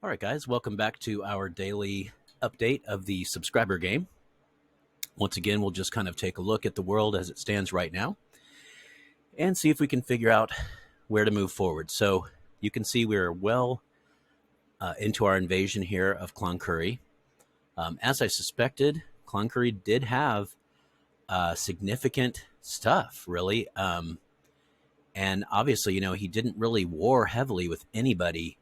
All right, guys, welcome back to our daily update of the subscriber game. Once again, we'll just kind of take a look at the world as it stands right now and see if we can figure out where to move forward. So you can see we're well into our invasion here of Cloncury. As I suspected, Cloncury did have significant stuff, really. And obviously, he didn't really war heavily with anybody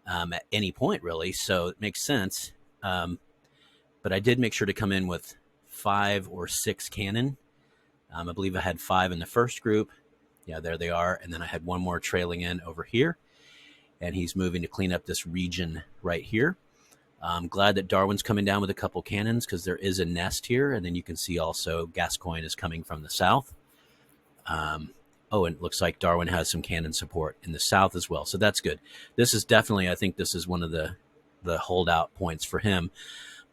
at any point, really. So it makes sense. But I did make sure to come in with 5 or 6 cannon. I believe I had 5 in the first group. Yeah, there they are. And then I had one more trailing in over here. And he's moving to clean up this region right here. I'm glad that Darwin's coming down with a couple cannons because there is a nest here. And then you can see also Gascoigne is coming from the south. And it looks like Darwin has some cannon support in the south as well. So that's good. This is definitely, I think this is one of the holdout points for him.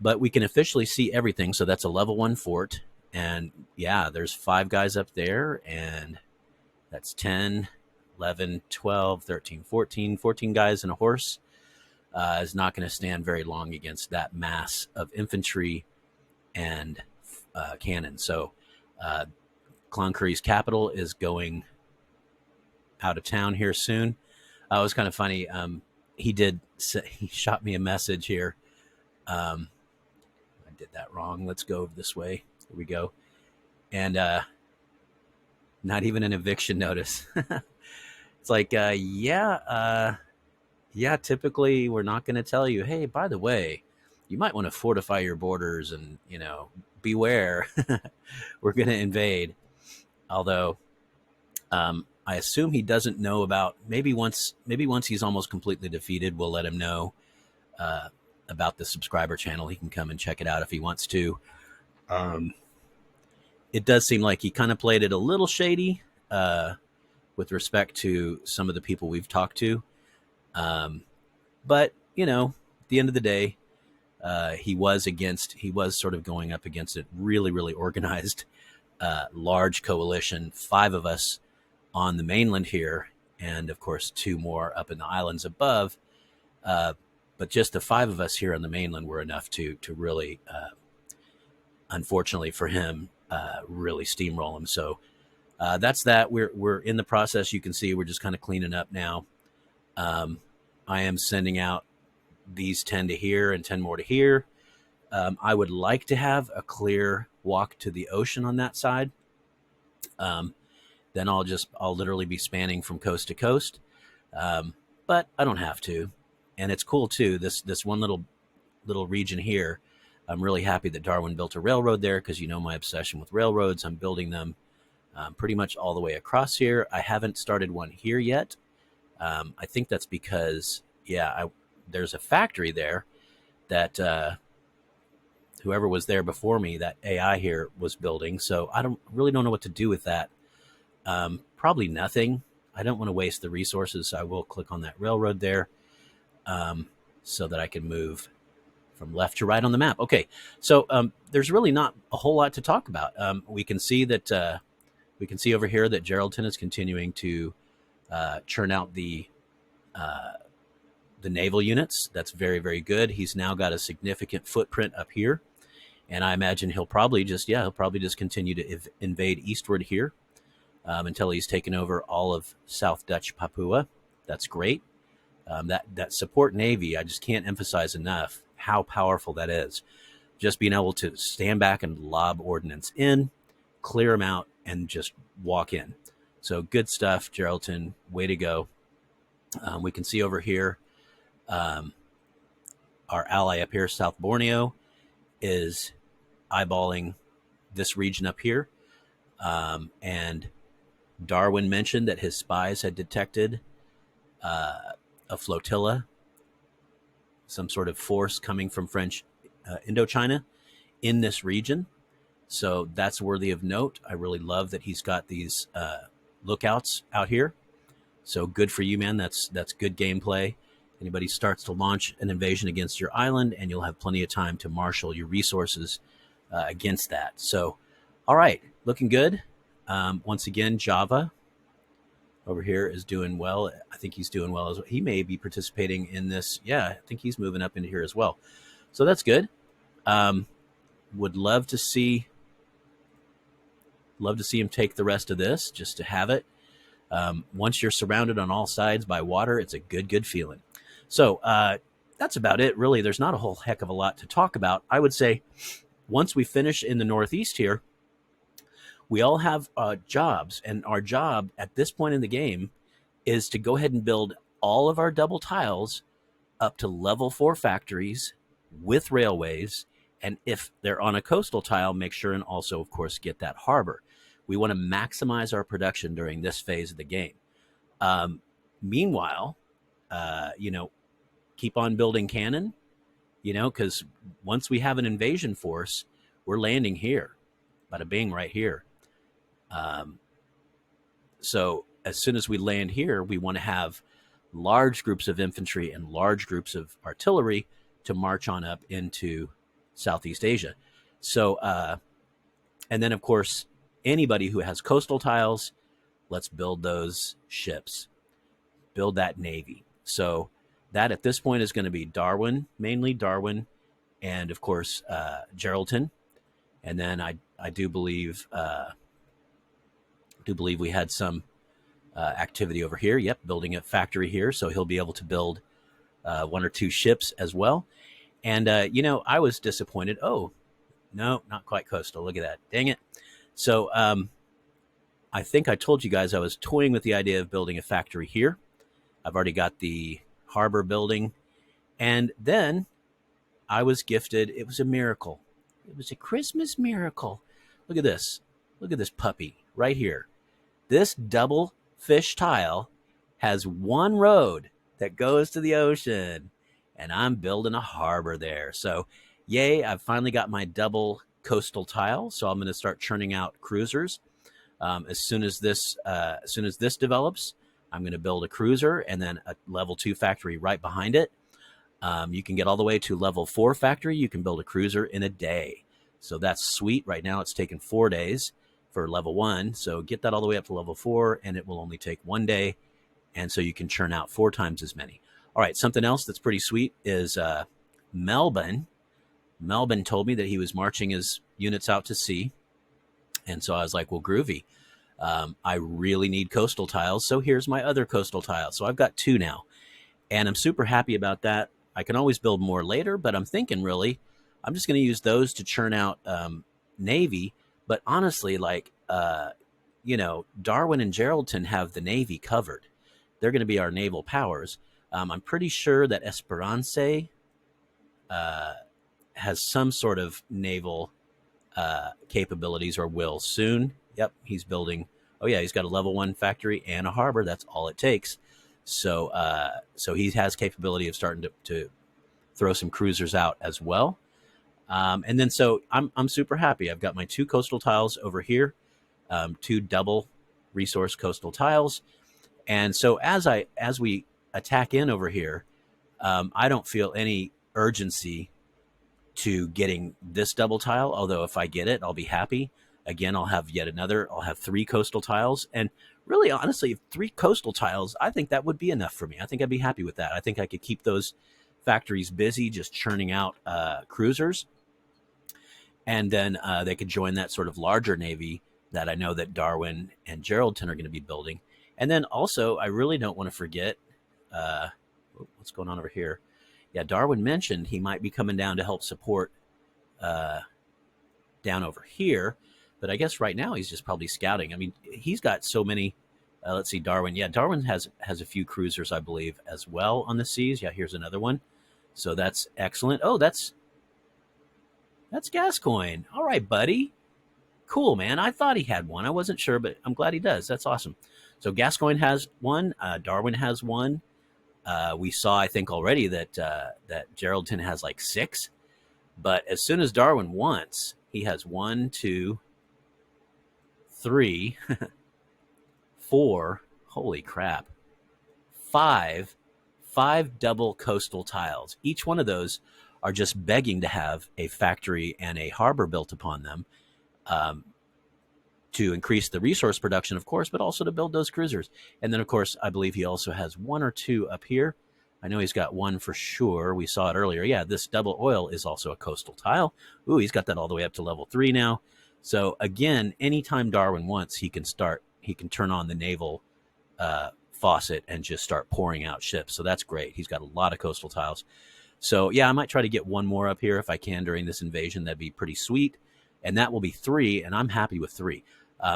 But we can officially see everything. So that's a level 1 fort. And yeah, there's 5 guys up there. And that's 10, 11, 12, 13, 14 guys and a horse. Is not going to stand very long against that mass of infantry and cannon. So Cloncury's capital is going out of town here soon. It was kind of funny. He shot me a message here. I did that wrong. Let's go this way. Here we go. And not even an eviction notice. It's like, yeah, typically we're not going to tell you, hey, by the way, you might want to fortify your borders and, beware. We're going to invade. Although I assume he doesn't know about, maybe once he's almost completely defeated, we'll let him know about the subscriber channel. He can come and check it out if he wants to. It does seem like he kind of played it a little shady with respect to some of the people we've talked to. But, at the end of the day, he was sort of going up against a really, really organized, large coalition, 5 of us on the mainland here, and of course 2 more up in the islands above. But just the 5 of us here on the mainland were enough to really, unfortunately for him, really steamroll him. So that's that. We're in the process. You can see we're just kind of cleaning up now. I am sending out these 10 to here and 10 more to here. I would like to have a clear walk to the ocean on that side. Then I'll literally be spanning from coast to coast. But I don't have to. And it's cool too. This one little region here, I'm really happy that Darwin built a railroad there because my obsession with railroads. I'm building them pretty much all the way across here. I haven't started one here yet. I think that's because, there's a factory there that whoever was there before me, that AI here, was building. So I don't know what to do with that. Probably nothing. I don't want to waste the resources. So I will click on that railroad there so that I can move from left to right on the map. Okay, so there's really not a whole lot to talk about. We can see over here that Geraldton is continuing to churn out the naval units. That's very, very good. He's now got a significant footprint up here, and I imagine he'll probably just continue to invade eastward here until he's taken over all of South Dutch Papua. That's great. That support Navy, I just can't emphasize enough how powerful that is. Just being able to stand back and lob ordnance in, clear them out, and just walk in. So good stuff, Geraldton. Way to go. We can see over here our ally up here, South Borneo, is eyeballing this region up here. And Darwin mentioned that his spies had detected a flotilla, some sort of force coming from French Indochina in this region. So that's worthy of note. I really love that he's got these lookouts out here. So good for you, man. That's good gameplay. Anybody starts to launch an invasion against your island, and you'll have plenty of time to marshal your resources against that. So, all right, looking good. Once again, Java over here is doing well. I think he's doing well as well. He may be participating in this. Yeah, I think he's moving up into here as well. So that's good. Um, would love to see him take the rest of this just to have it. Once you're surrounded on all sides by water, it's a good feeling. So that's about it, really. There's not a whole heck of a lot to talk about. I would say once we finish in the Northeast here, we all have jobs, and our job at this point in the game is to go ahead and build all of our double tiles up to level 4 factories with railways. And if they're on a coastal tile, make sure and also, of course, get that harbor. We want to maximize our production during this phase of the game. Meanwhile, keep on building cannon, because once we have an invasion force, we're landing here. Bada bing, right here. So as soon as we land here, we want to have large groups of infantry and large groups of artillery to march on up into Southeast Asia. So, and then, of course, anybody who has coastal tiles, let's build those ships, build that navy. So that at this point is going to be Darwin, mainly Darwin, and of course Geraldton. And then I do believe we had some activity over here. Yep, building a factory here, so he'll be able to build 1 or 2 ships as well. And I was disappointed. Oh, no, not quite coastal. Look at that. Dang it. So I think I told you guys I was toying with the idea of building a factory here. I've already got the harbor building. And then I was gifted. It was a miracle. It was a Christmas miracle. Look at this. Look at this puppy right here. This double fish tile has one road that goes to the ocean, and I'm building a harbor there. So, yay, I've finally got my double coastal tile, so I'm going to start churning out cruisers. As soon as this develops, I'm going to build a cruiser and then a level 2 factory right behind it. You can get all the way to level 4 factory. You can build a cruiser in a day. So that's sweet. Right now it's taken 4 days for level 1. So get that all the way up to level 4, and it will only take 1 day. And so you can churn out 4 times as many. All right, something else that's pretty sweet is Melbourne. Melbourne told me that he was marching his units out to sea. And so I was like, well, groovy. I really need coastal tiles, so here's my other coastal tiles. So I've got 2 now, and I'm super happy about that. I can always build more later, but I'm thinking really I'm just going to use those to churn out Navy. But honestly, Darwin and Geraldton have the Navy covered. They're going to be our naval powers. I'm pretty sure that Esperance has some sort of naval capabilities, or will soon. Yep, he's building. Oh yeah, he's got a level 1 factory and a harbor. That's all it takes. So he has capability of starting to throw some cruisers out as well. And then so I'm super happy. I've got my 2 coastal tiles over here, 2 double resource coastal tiles. And so as we attack in over here, I don't feel any urgency to getting this double tile. Although if I get it, I'll be happy. Again, I'll have I'll have 3 coastal tiles. And really, honestly, 3 coastal tiles, I think that would be enough for me. I think I'd be happy with that. I think I could keep those factories busy just churning out cruisers. And then they could join that sort of larger navy that I know that Darwin and Geraldton are going to be building. And then also, I really don't want to forget, what's going on over here? Yeah, Darwin mentioned he might be coming down to help support down over here. But I guess right now he's just probably scouting. I mean, he's got so many. Let's see, Darwin. Yeah, Darwin has a few cruisers, I believe, as well on the seas. Yeah, here's another one. So that's excellent. Oh, that's Gascoigne. All right, buddy. Cool, man. I thought he had one. I wasn't sure, but I'm glad he does. That's awesome. So Gascoigne has one. Darwin has one. We saw, I think, already that Geraldton has like 6. But as soon as Darwin wants, he has 1, 2, 3, 4. Holy crap. 5 double coastal tiles. Each one of those are just begging to have a factory and a harbor built upon them. to increase the resource production, of course, but also to build those cruisers. And then, of course, I believe he also has one or two up here. I know he's got one for sure. We saw it earlier. Yeah, this double oil is also a coastal tile. Ooh, he's got that all the way up to level 3 now. So again, anytime Darwin wants, he can turn on the naval faucet and just start pouring out ships. So that's great. He's got a lot of coastal tiles. So yeah, I might try to get one more up here if I can during this invasion. That'd be pretty sweet. And that will be 3, and I'm happy with 3.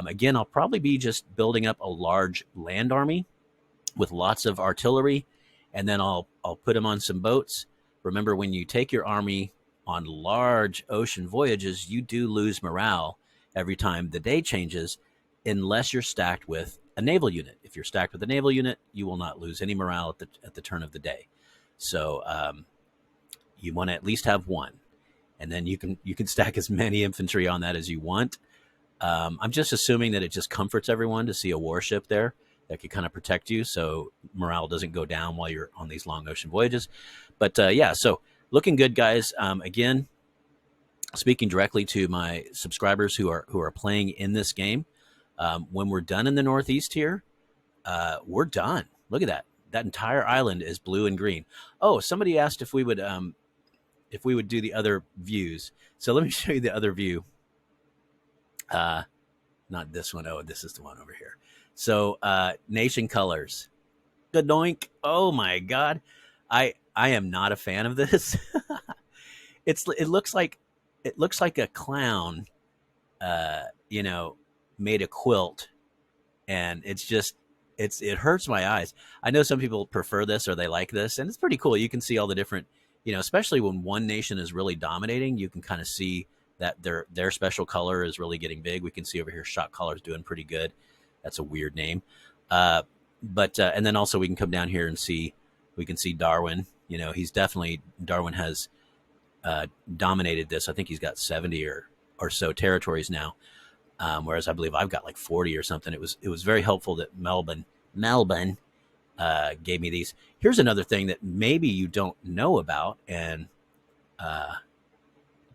Again, I'll probably be just building up a large land army with lots of artillery, and then I'll put them on some boats. Remember, when you take your army on large ocean voyages, you do lose morale every time the day changes, unless you're stacked with a naval unit. If you're stacked with a naval unit, you will not lose any morale at the turn of the day. So you want to at least have one, and then you can stack as many infantry on that as you want. I'm just assuming that it just comforts everyone to see a warship there that could kind of protect you, so morale doesn't go down while you're on these long ocean voyages. But yeah, so looking good, guys. Again, speaking directly to my subscribers who are playing in this game, when we're done in the Northeast here, we're done. Look at that. That entire island is blue and green. Oh, somebody asked if we would do the other views. So let me show you the other view. Not this one. Oh, this is the one over here. So nation colors. Good doink. Oh my God. I am not a fan of this. It looks like a clown made a quilt, and it hurts my eyes. I know some people prefer this or they like this, and it's pretty cool. You can see all the different, especially when one nation is really dominating, you can kind of see that their special color is really getting big. We can see over here shot collar's doing pretty good. That's a weird name. But and then also we can come down here and we can see Darwin. Darwin has dominated this. I think he's got 70 or so territories now. Whereas I believe I've got like 40 or something. It was very helpful that Melbourne gave me these. Here's another thing that maybe you don't know about, and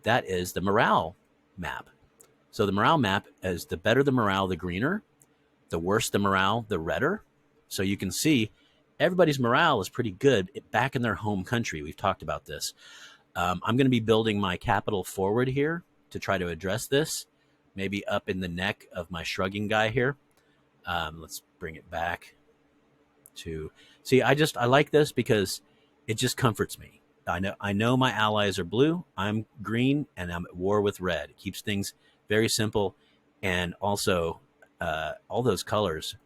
that is the morale map. So the morale map is the better the morale, the greener. The worse the morale, the redder. So you can see everybody's morale is pretty good back in their home country. We've talked about this. I'm going to be building my capital forward here to try to address this. Maybe up in the neck of my shrugging guy here. Let's bring it back to see. I like this because it just comforts me. I know my allies are blue. I'm green, and I'm at war with red. It keeps things very simple, and also all those colors.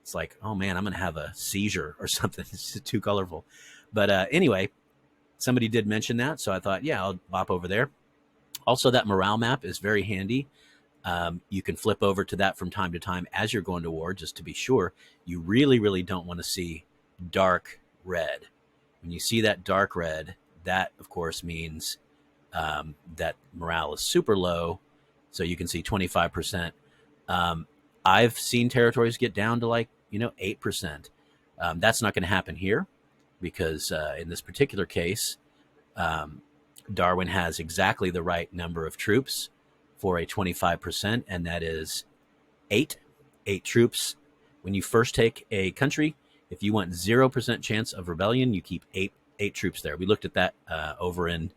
It's like, oh man, I'm gonna have a seizure or something. It's just too colorful. But anyway, somebody did mention that, so I thought, yeah, I'll bop over there. Also, that morale map is very handy. You can flip over to that from time to time as you're going to war, just to be sure. You really, really don't want to see dark red. When you see that dark red, that, of course, means that morale is super low. So you can see 25%. I've seen territories get down to 8%. That's not going to happen here because in this particular case, Darwin has exactly the right number of troops for a 25%, and that is 8 troops. When you first take a country, if you want 0% chance of rebellion, you keep eight troops there. We looked at that over in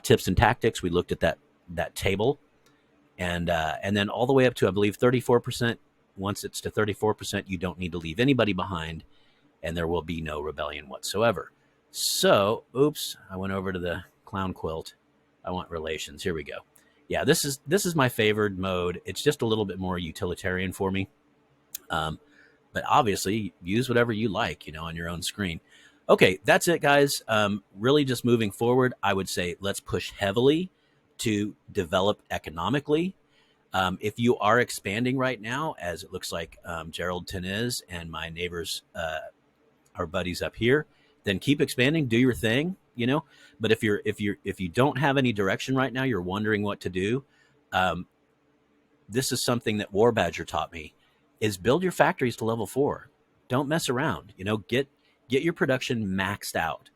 tips and tactics. We looked at that table, and then all the way up to, I believe, 34%. Once it's to 34%, you don't need to leave anybody behind, and there will be no rebellion whatsoever. So, oops, I went over to the clown quilt. I want relations. Here we go. Yeah, this is my favored mode. It's just a little bit more utilitarian for me. But obviously, use whatever you like, on your own screen. Okay, that's it, guys. Really just moving forward, I would say let's push heavily to develop economically. If you are expanding right now, as it looks like Geraldton is, and my neighbors, our buddies up here, then keep expanding, do your thing, But if you don't have any direction right now, you're wondering what to do. This is something that War Badger taught me: is build your factories to level 4. Don't mess around. Get your production maxed out,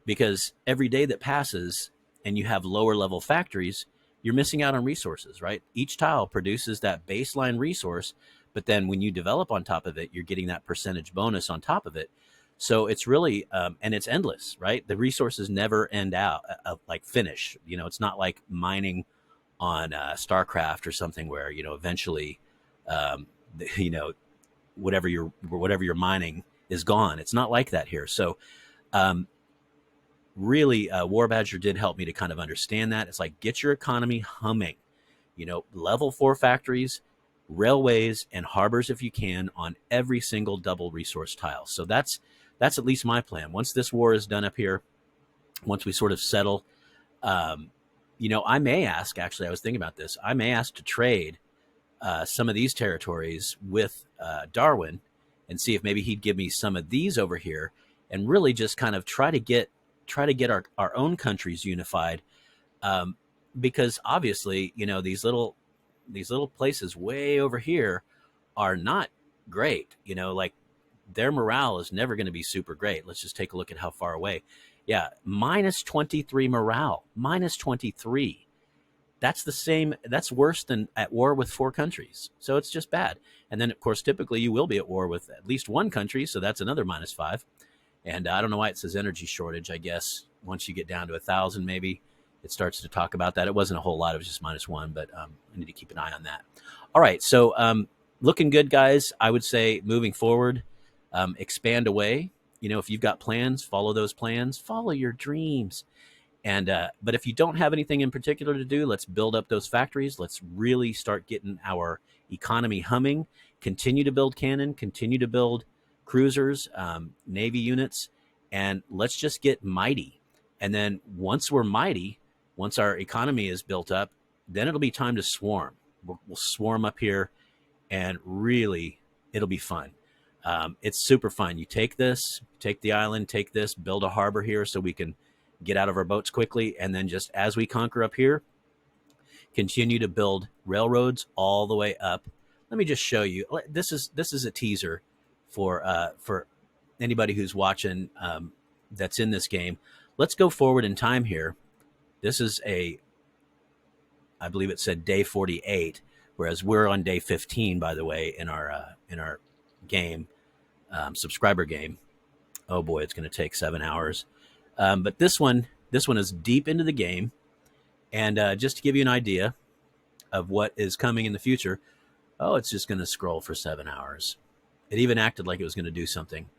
because every day that passes and you have lower level factories, you're missing out on resources, right? Each tile produces that baseline resource, but then when you develop on top of it, you're getting that percentage bonus on top of it. So it's really, and it's endless, right? The resources never end out, like finish. It's not like mining on StarCraft or something where eventually, um, you know, whatever you're mining is gone. It's not like that here. So um, really, War Badger did help me to kind of understand that. It's like, get your economy humming. Level 4 factories, railways, and harbors if you can on every single double resource tile. So that's at least my plan. Once this war is done up here, once we sort of settle, um, I may ask. Actually, I was thinking about this. I may ask to trade some of these territories with Darwin, and see if maybe he'd give me some of these over here, and really just kind of try to get our own countries unified, um, because obviously these little places way over here are not great. Like, their morale is never going to be super great. Let's just take a look at how far away. Yeah, -23 morale, -23. That's the same. That's worse than at war with 4 countries. So it's just bad. And then, of course, typically you will be at war with at least 1 country. So that's another -5. And I don't know why it says energy shortage. I guess once you get down to 1,000, maybe it starts to talk about that. It wasn't a whole lot. It was just -1, but I need to keep an eye on that. All right. So looking good, guys. I would say moving forward, expand away. If you've got plans, follow those plans, follow your dreams. And but if you don't have anything in particular to do, let's build up those factories. Let's really start getting our economy humming. Continue to build cannon. Continue to build cruisers, Navy units, and let's just get mighty. And then once we're mighty, once our economy is built up, then it'll be time to swarm. We'll swarm up here, and really, it'll be fun. It's super fun. You take the island, take this, build a harbor here so we can get out of our boats quickly, and then just as we conquer up here, continue to build railroads all the way up. Let me just show you. This is a teaser for anybody who's watching, that's in this game. Let's go forward in time here. This is I believe it said day 48, whereas we're on day 15, by the way, in our game, subscriber game. Oh boy, it's going to take 7 hours. But this one is deep into the game, and just to give you an idea of what is coming in the future. Oh, it's just going to scroll for 7 hours. It even acted like it was going to do something.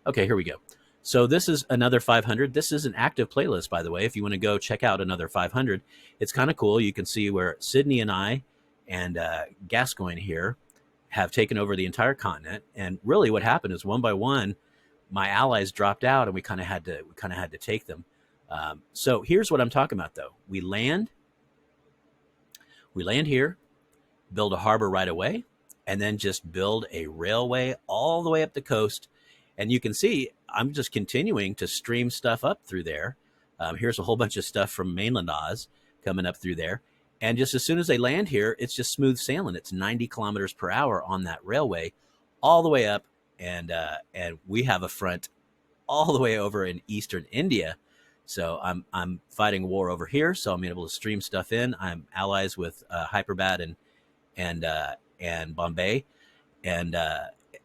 Okay, here we go. So this is another 500. This is an active playlist, by the way. If you want to go check out another 500, it's kind of cool. You can see where Sydney and I and Gascoigne here have taken over the entire continent. And really, what happened is one by one, my allies dropped out, and we kind of had to take them. So here's what I'm talking about, though. We land here, build a harbor right away, and then just build a railway all the way up the coast. And you can see I'm just continuing to stream stuff up through there. Here's a whole bunch of stuff from mainland Oz coming up through there. And just as soon as they land here, it's just smooth sailing. It's 90 kilometers per hour on that railway all the way up. And we have a front all the way over in eastern India. So I'm fighting war over here. So I'm able to stream stuff in. I'm allies with Hyperbad and Bombay, and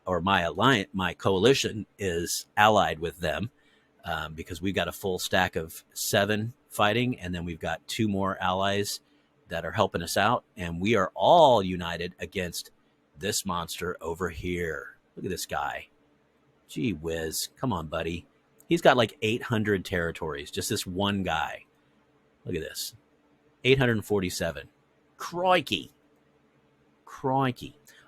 or my coalition is allied with them, because we've got a full stack of 7 fighting, and then we've got 2 more allies that are helping us out, and we are all united against this monster over here. Look at this guy. Gee whiz. Come on, buddy. He's got like 800 territories, just this one guy. Look at this. 847. Crikey.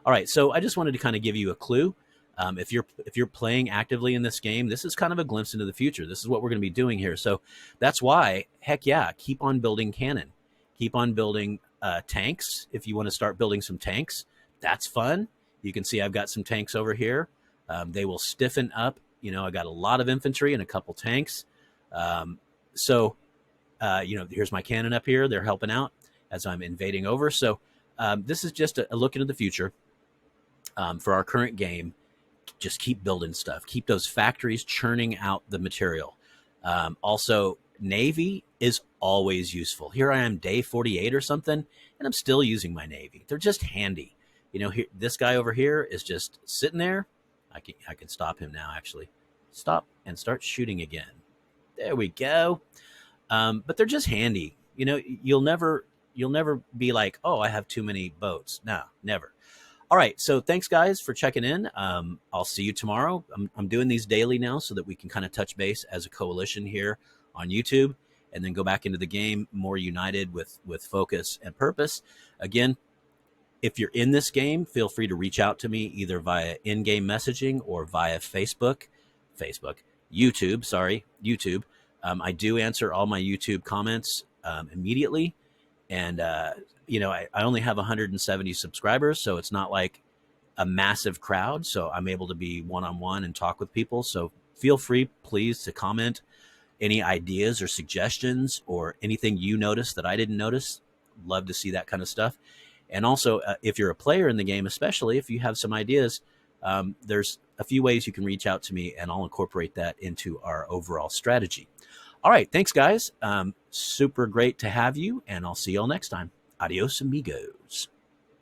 All right, so I just wanted to kind of give you a clue. If you're playing actively in this game, this is kind of a glimpse into the future. This is what we're going to be doing here. So that's why, heck yeah, keep on building cannon. Keep on building tanks. If you want to start building some tanks, that's fun. You can see I've got some tanks over here. They will stiffen up. I got a lot of infantry and a couple tanks. So here's my cannon up here. They're helping out as I'm invading over. So this is just a look into the future for our current game. Just keep building stuff. Keep those factories churning out the material. Also, Navy is always useful. Here I am, day 48 or something, and I'm still using my Navy. They're just handy. Here, this guy over here is just sitting there. I can stop him now, actually. Stop and start shooting again. There we go. But they're just handy. You'll never be like, oh, I have too many boats. No, never. All right. So thanks, guys, for checking in. I'll see you tomorrow. I'm doing these daily now so that we can kind of touch base as a coalition here on YouTube, and then go back into the game more united with focus and purpose. Again, if you're in this game, feel free to reach out to me either via in-game messaging or via YouTube. Sorry, YouTube. I do answer all my YouTube comments immediately. And, I only have 170 subscribers, so it's not like a massive crowd. So I'm able to be one-on-one and talk with people. So feel free, please, to comment any ideas or suggestions or anything you notice that I didn't notice. Love to see that kind of stuff. And also, if you're a player in the game, especially if you have some ideas, there's a few ways you can reach out to me, and I'll incorporate that into our overall strategy. All right. Thanks, guys. Super great to have you, and I'll see you all next time. Adios, amigos.